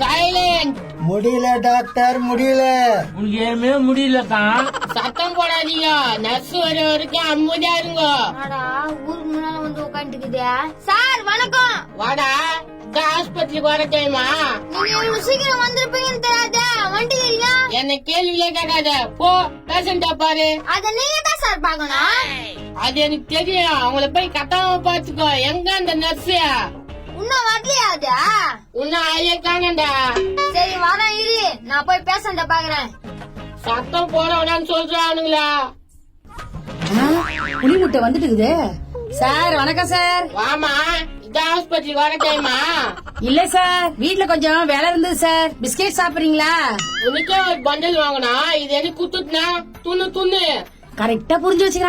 Silent. முடியல doctor, முடியல. உனக்கு ஏமே முடியலதான். சத்தம் போடாதீங்க, நர்ஸ் வர வரைக்கும் அம்முதா இருங்க. ஊருக்கு முன்னால வந்து உட்காந்துக்குதே. சார் வணக்கம். வாடா, இந்த ஆஸ்பத்திரிக்கு வர டைமா? நீங்க இவ்வளவு சீக்கிரம் வந்திருப்பீங்கன்னு தெரியாத வண்டிக்கிறீங்க. என்ன கேள்வியே கேட்காத, போ பேஷண்டா பாரு. அத நீங்க தான் சார் பாக்கணும். அது எனக்கு தெரியும், அவங்கள போய் கத்தாம பாத்துக்கோ. எங்க அந்த நர்ஸ்? இன்னும் வரலையா அது? உன்ன ஐயா காணண்டா. சரி வரேன் இரு, நான் போய் பேஷண்ட பாக்குறேன். சத்தம் போடணும்னு சொல்றானுங்களா? புளி முட்டை வந்துட்டுக்குது. சார் வணக்கம் சார். வாமா, இந்த ஆஸ்பத்திரிக்கு வர டைமா? இல்ல சார், வீட்ல கொஞ்சம் வேலை இருந்தது சார். பிஸ்கெட் சாப்பிடுறீங்களா? உனக்கே ஒரு பண்டல் வாங்கினா இது எது குத்துட்டுனா துண்ணு துண்ணு. கரெக்டா புரிஞ்சு வச்சுக்கிறேன்.